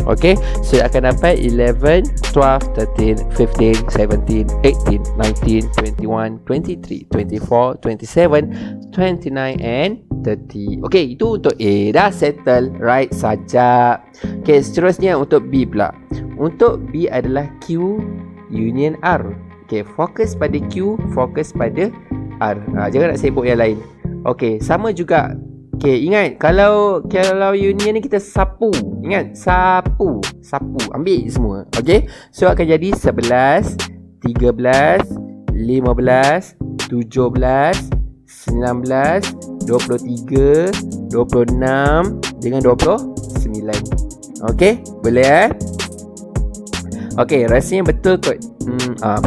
Okay, so akan dapat 11, 12, 13, 15, 17, 18, 19, 21, 23, 24, 27, 29 and 30. Okay, itu untuk A. Dah settle. Right saja. Okay, seterusnya untuk B pula. Untuk B adalah Q union R. Okay, fokus pada Q, fokus pada R. Jangan nak sibuk yang lain. Okay, sama juga. Okay, ingat kalau union ni kita sapu. Ingat, sapu. Ambil semua. Okay, so akan jadi 11, 13, 15, 17, 19, 23, 26 dengan 29. Okay, boleh Okay, rasanya betul kot.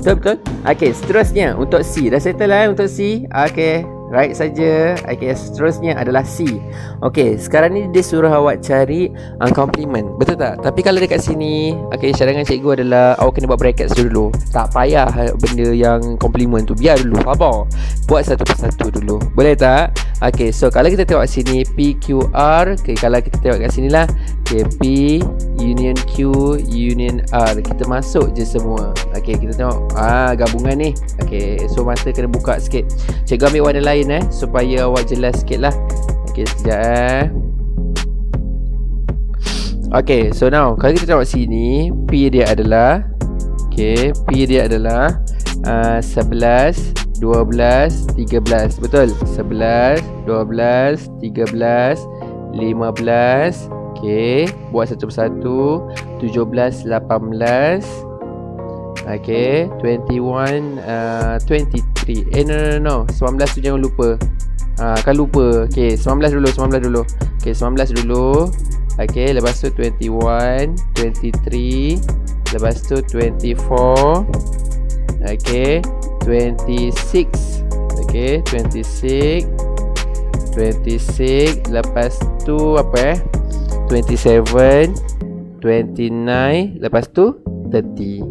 Betul. Okay, seterusnya untuk C. Dah settle lah untuk C. Okay, right saja. Okay, seterusnya adalah C. Okay, sekarang ni dia suruh awak cari complement. Betul tak? Tapi kalau dekat sini, okay, cadangan cikgu adalah awak kena buat brackets dulu. Tak payah benda yang complement tu. Biar dulu, sabar. Buat satu persatu dulu. Boleh tak? Okay, so kalau kita tengok sini PQR. Okay, kalau kita tengok kat sini lah. Okay, P union Q union R. Kita masuk je semua. Okay, kita tengok gabungan ni. Okay, so masa kena buka sikit. Cikgu ambil warna lain supaya awak jelas sikit lah. Okay, sekejap Okay, so now kalau kita tengok sini, P dia adalah okay, P dia adalah 11, 12, 13. Betul? 11, 12, 13, 15. Okay, buat satu persatu. 17, 18. Okay, 21, 23. No. 19 tu jangan lupa. Kan lupa. Okay, 19 dulu. Okay, 19 dulu. Okay, lepas tu 21, 23. Lepas tu 24. Okay, 26. Okay, 26. Lepas tu apa 27, 29. Lepas tu 30.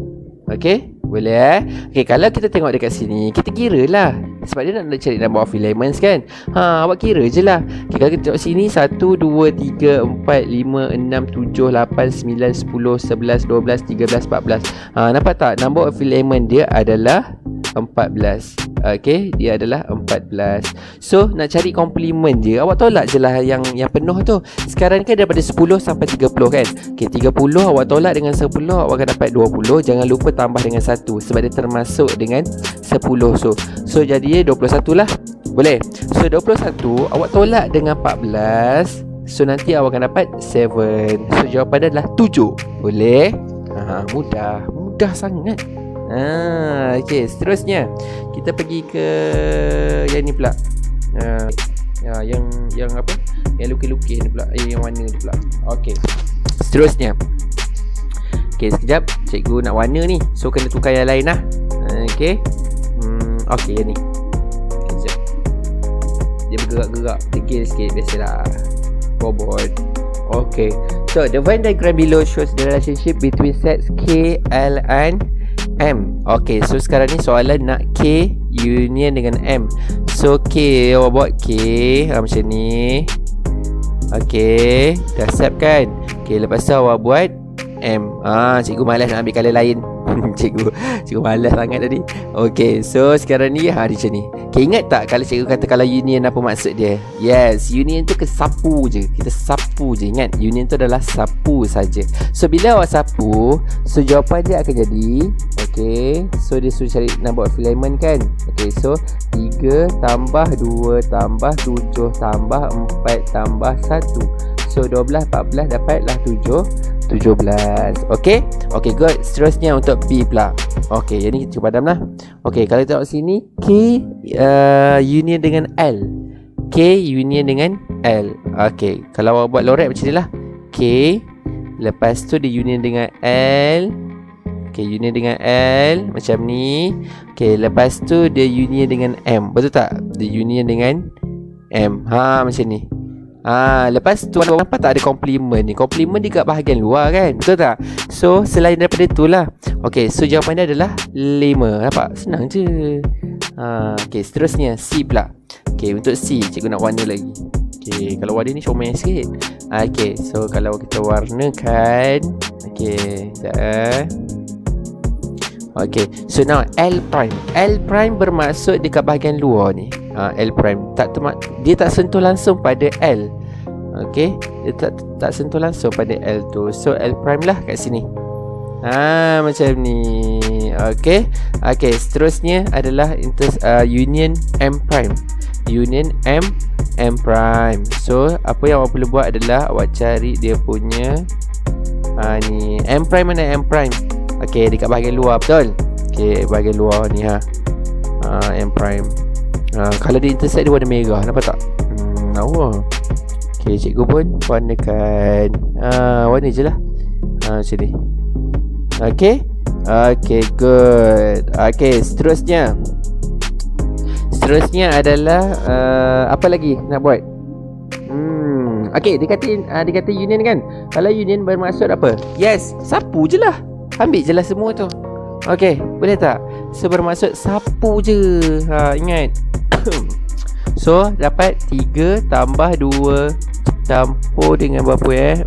Okay, boleh Okay, kalau kita tengok dekat sini, kita kira lah Sebab dia nak cari number of elements kan. Awak kira je lah. Okay, kalau kita tengok sini 1, 2, 3, 4, 5, 6, 7, 8, 9, 10, 11, 12, 13, 14. Nampak tak? Number of element dia adalah 14. Okay, dia adalah 14. So nak cari komplement je, awak tolak je lah yang penuh tu. Sekarang kan daripada 10 sampai 30 kan. Okay, 30 awak tolak dengan 10, awak akan dapat 20. Jangan lupa tambah dengan 1 sebab dia termasuk dengan 10. So jadi 21 lah. Boleh. So 21 awak tolak dengan 14. So nanti awak akan dapat 7. So jawapan dia adalah 7. Boleh? Mudah sangat. Okay, seterusnya kita pergi ke yang ni pula. Yang apa? Yang lukis-lukis ni pula. Yang warna ni pula. Okay, seterusnya. Okay, sekejap. Cikgu nak warna ni, so kena tukar yang lain lah. Okay. Okay, yang ni. Okay, sekejap. Dia bergerak-gerak, degil sikit. Biasalah robot. Okay, so the Venn diagram below shows the relationship between sets K, L and M. Okay, so sekarang ni soalan nak K union dengan M. So K, awak buat K macam ni. Okay, dah siap kan? Okay, lepas tu awak buat M. Cikgu malas nak ambil colour lain. Cikgu malas sangat tadi. Okay, so sekarang ni dia macam ni. Okay, ingat tak kalau cikgu kata kalau union apa maksud dia? Yes, union tu ke sapu je. Kita sapu je. Ingat, union tu adalah sapu saja. So bila awak sapu, so jawapan dia akan jadi, okay, so dia suruh cari number of element kan. Okay, so 3 tambah 2 tambah 7 tambah 4 tambah 1. So 12, 14 dapatlah 17. Okay, okay, good. Seterusnya untuk B pula. Okay, yang ni kita padam lah. Okay, kalau tengok sini K union dengan L. K union dengan L. Okay, kalau awak buat lorek macam ni lah. K, lepas tu dia union dengan L. Okay, union dengan L macam ni. Okay, lepas tu dia union dengan M. Betul tak? Dia union dengan M. Macam ni. Lepas tu nampak tak ada komplement ni? Komplement di kat bahagian luar kan? Betul tak? So selain daripada itulah. Okay, so jawapan dia adalah 5. Nampak? Senang je. Okay, seterusnya C pula. Okay, untuk C cikgu nak warna lagi. Okay, kalau warna ni comel sikit. Okay, so kalau kita warnakan. Okay, sekejap. Okay, so now L prime. L prime bermaksud dekat bahagian luar ni. L prime dia tak sentuh langsung pada L. Okay, dia tak sentuh langsung pada L tu. So L prime lah kat sini. Macam ni. Okay, okay, seterusnya adalah union M prime. Union M prime. So apa yang awak perlu buat adalah awak cari dia punya ni M prime. Mana M prime? Okay, dekat bahagian luar, betul? Okay, bahagian luar ni M prime. Kalau dia intersect dia warna merah, nampak tak? Okay, cikgu pun warnakan warna je lah. Macam ni. Okay. Okay, good. Okay, seterusnya adalah apa lagi nak buat? Okay, dia kata union kan. Kalau union bermaksud apa? Yes, sapu je lah. Ambil je lah semua tu. Okay, boleh tak? So bermaksud sapu je. Ingat. So dapat 3 tambah 2 campur dengan berapa 1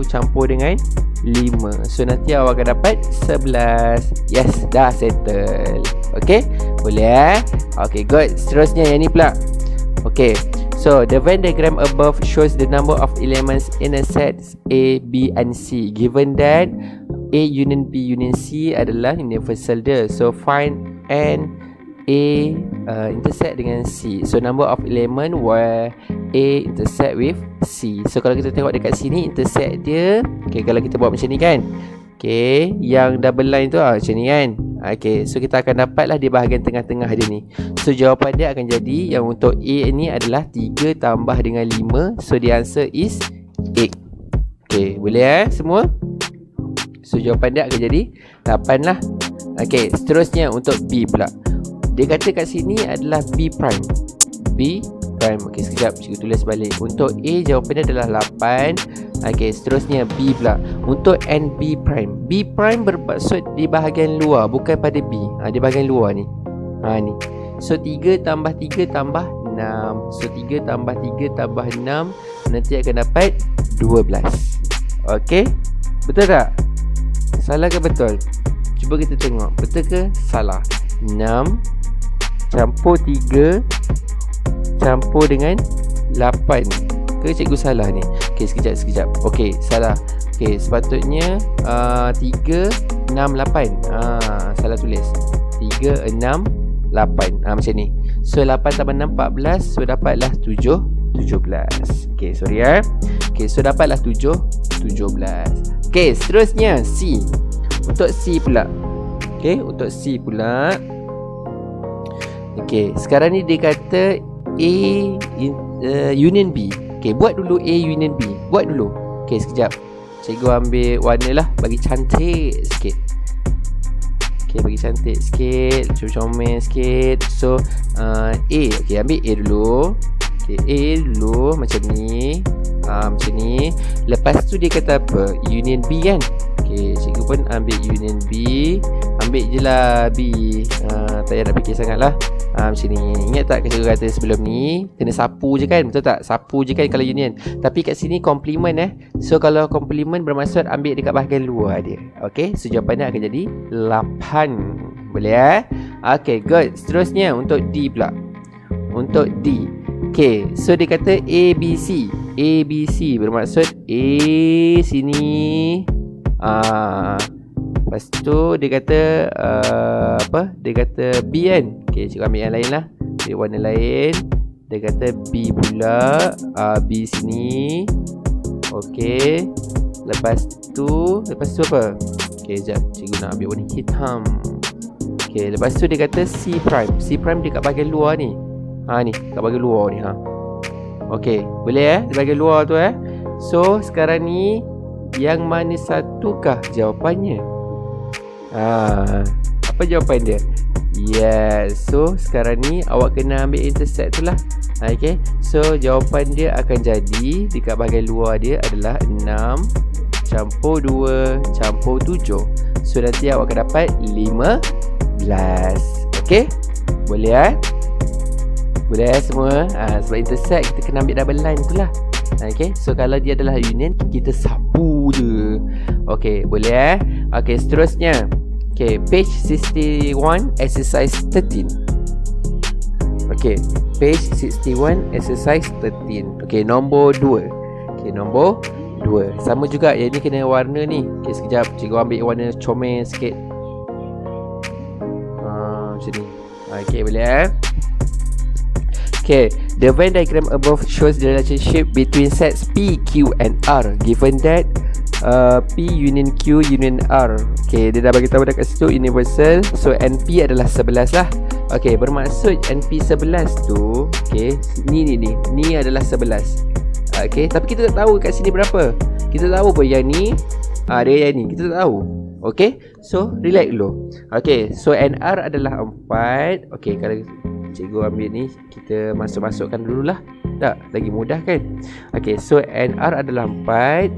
campur dengan 5. So nanti awak akan dapat 11. Yes, dah settle. Okay, boleh Okay, good. Seterusnya yang ni pula. Okay, so the Venn diagram above shows the number of elements in a set A, B and C. Given that A union B union C adalah universal dia. So find N A intersect dengan C. So number of element where A intersect with C. So kalau kita tengok dekat sini intersect dia. Okay, kalau kita buat macam ni kan. Okay, yang double line tu macam ni kan. Okay, so kita akan dapatlah di bahagian tengah-tengah dia ni. So jawapan dia akan jadi yang untuk A ni adalah 3 tambah dengan 5. So the answer is 8. Okay, boleh semua? So jawapan dia akan jadi 8 lah. Okay, seterusnya untuk B pula. Dia kata kat sini adalah B prime. B prime. Okay, sekejap cikgu tulis balik. Untuk A jawapan dia adalah 8. Okay, seterusnya B pula. Untuk N B prime. B prime bermaksud di bahagian luar, bukan pada B. Di bahagian luar ni. Ni. So 3 tambah 3 tambah 6. So 3 tambah 3 tambah 6, nanti akan dapat 12. Okey, betul tak? Salah ke betul? Cuba kita tengok, betul ke salah? 6 campur 3 campur dengan 8. Ke cikgu salah ni? Okey, sekejap. Okey, salah. Okey, sepatutnya 3 6 8. Salah tulis. 3 6 8. Macam ni. So 8 tambah 6 14. So dapatlah 17. Okey, sorry Okey, so dapatlah 17. Okey, seterusnya C. Untuk C pula. Okey, untuk C pula. Okey, sekarang ni dia kata A union B. Okey, buat dulu A union B. Buat dulu. Okey, sekejap. Cikgu ambil warna lah, bagi cantik sikit. Okey, bagi cantik sikit, comel sikit. So A. Okey, ambil A dulu. Okey, A dulu macam ni. Macam ni. Lepas tu dia kata apa? Union B kan? Okey, cikgu pun ambil union B. Ambil je lah B. Tak payah nak fikir sangat lah. Macam ni. Ingat tak cikgu kata sebelum ni kena sapu je kan? Betul tak? Sapu je kan kalau union. Tapi kat sini komplement So kalau komplement bermaksud ambil dekat bahagian luar dia. Okey, so jawapannya akan jadi 8. Boleh Okey, good. Seterusnya untuk D pula. Untuk D. Okey, so dia kata ABC. ABC bermaksud A sini. Lepas tu dia kata apa? Dia kata B kan? Okey, cikgu ambil yang lain lah. Ambil warna lain. Dia kata B pula. B sini. Okey. Lepas tu apa? Okey, sekejap. Cikgu nak ambil warna hitam. Okey, lepas tu dia kata C prime. C prime dekat bahagian luar ni. Ni, kat bahagian luar ni. Okey, boleh di bahagian luar tu So, sekarang ni yang mana satukah jawapannya? Apa jawapan dia? Yes. So sekarang ni awak kena ambil intercept tu lah. Okay. So jawapan dia akan jadi dekat bahagian luar dia adalah 6 campur 2 campur 7. So nanti awak akan dapat 15. Okay. Boleh Boleh semua. Sebab intercept kita kena ambil double line tu lah. Okay. So kalau dia adalah union, kita sapu je. Okay. Boleh Okay, seterusnya. Okay, page 61 exercise 13. Okay, page 61 exercise 13. Okay, nombor 2. Okay, nombor 2. Sama juga, yang ni kena warna ni. Okay, sekejap, cikgu ambil warna comel sikit. Macam ni. Okay, boleh Okay, the Venn diagram above shows the relationship between sets P, Q and R given that P union Q union R. Okay, dia dah bagi tahu dekat situ universal. So NP adalah 11 lah. Okay, bermaksud NP 11 tu, okay, ni adalah 11. Okay, tapi kita tak tahu kat sini berapa. Kita tahu pun yang ni dia yang ni, kita tak tahu. Okay, so relax dulu. Okay, so NR adalah 4. Okay, kalau cikgu ambil ni, kita masukkan dululah. Tak, lagi mudah kan? Okay, so NR adalah 4.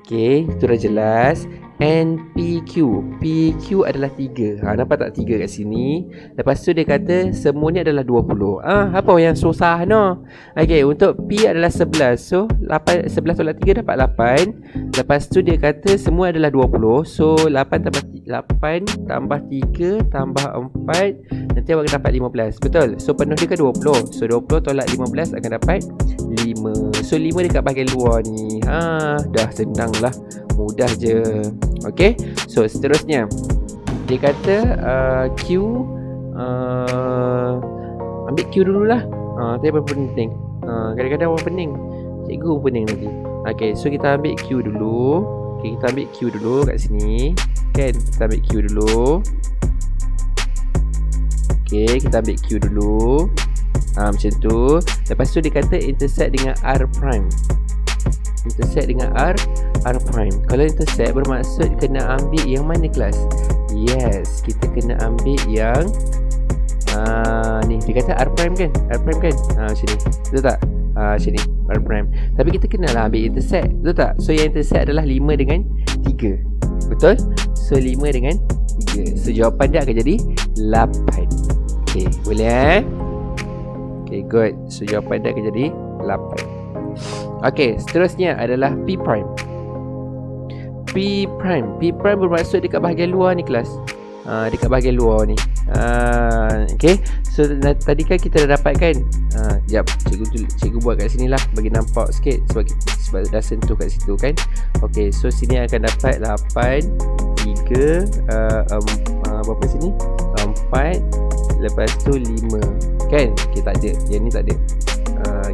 Okay, itu dah jelas. NPQ, PQ adalah 3. Nampak tak 3 kat sini? Lepas tu dia kata semua ni adalah 20. Apa yang susah no? Okay, untuk P adalah 11. So 11 tolak 3 dapat 8. Lepas tu dia kata semua adalah 20. So 8 tambah 3 tambah 4, nanti awak akan dapat 15. Betul? So penuh dia kan 20. So 20 tolak 15 akan dapat 5. So 5 dekat bahagian luar ni. Dah senang lah. Mudah je. Okay, so seterusnya dia kata Q, ambil Q dululah. Tapi apa penting, kadang-kadang orang pening, cikgu pening nanti. Okay, so kita ambil Q dulu. Okay, kita ambil Q dulu kat sini kan. Kita ambil Q dulu. Okay, kita ambil Q dulu. Macam tu. Lepas tu dia kata intersect dengan R prime. Intersect dengan R prime. Kalau intersect bermaksud kena ambil yang mana kelas? Yes, kita kena ambil yang ni, dia kata R prime kan? R prime kan? Macam ni. Betul tak? Macam ni, R prime. Tapi kita kena lah ambil intersect. Betul tak? So yang intersect adalah 5 dengan 3. Betul? So 5 dengan 3. So jawapan dia akan jadi 8. Okay, boleh Okay, good. So jawapan dia akan jadi 8. Okay, seterusnya adalah P prime. P prime bermaksud dekat bahagian luar ni kelas. Dekat bahagian luar ni. Okay, so tadi kan kita dah dapat kan. Sekejap, cikgu buat kat sini lah bagi nampak sikit, sebab dah sentuh kat situ kan. Okay, so sini akan dapat 8 3 berapa sini? 4, lepas tu 5 kan. Okay, tak ada, yang ni tak ada.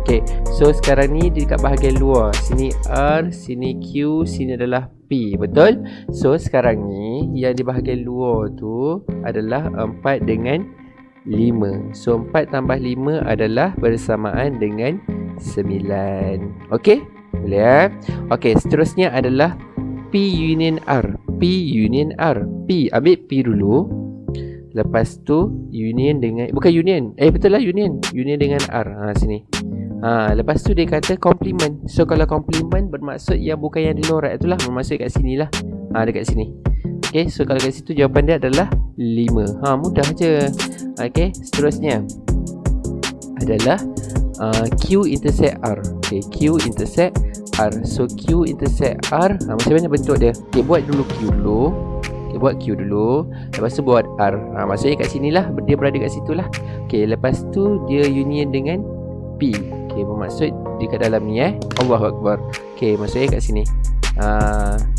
Okay, so sekarang ni dekat bahagian luar, sini R, sini Q, sini adalah P, betul? So sekarang ni yang di bahagian luar tu adalah 4 dengan 5. So 4 tambah 5 adalah bersamaan dengan 9. Okay, boleh Okay, seterusnya adalah P union R. P union R. P, ambil P dulu. Lepas tu union dengan, bukan union, betul lah union. Union dengan R, sini. Lepas tu dia kata complement. So kalau complement bermaksud yang bukan yang di luar tu lah, bermaksud kat sini lah. Dekat sini. Okay, so kalau kat situ jawapan dia adalah 5. Mudah je. Okay, seterusnya adalah Q intersect R. Okay, Q intersect R. So Q intersect R, macam mana bentuk dia? Okay, buat dulu Q dulu. Okay, buat Q dulu. Lepas tu buat R. Maksudnya kat sini lah, dia berada kat situ lah. Okay, lepas tu dia union dengan P. Okay, bermaksud dekat dalam ni Allahu Akbar. Okay, maksudnya kat sini.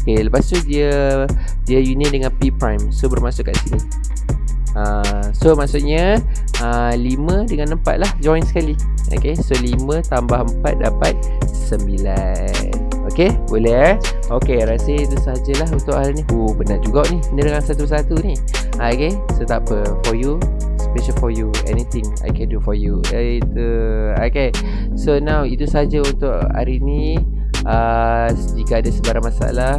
Okay, lepas tu dia union dengan P prime. So bermaksud kat sini. So maksudnya 5 dengan 4 lah, join sekali. Okay, so 5 tambah 4 dapat 9. Okay, boleh Okay, rasa itu sajalah untuk hari ni. Penat juga ni, kena dengan satu-satu ni. Okay, so tak apa, for you, special for you, anything I can do for you. Itu. Okay, so now itu saja untuk hari ni. Jika ada sebarang masalah,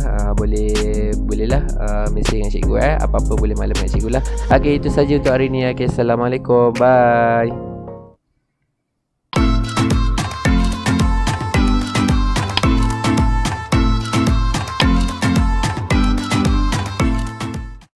bolehlah mesej dengan cikgu. Apa-apa boleh maklum dengan cikgu lah. Okay, itu saja untuk hari ni. Okay, Assalamualaikum, bye.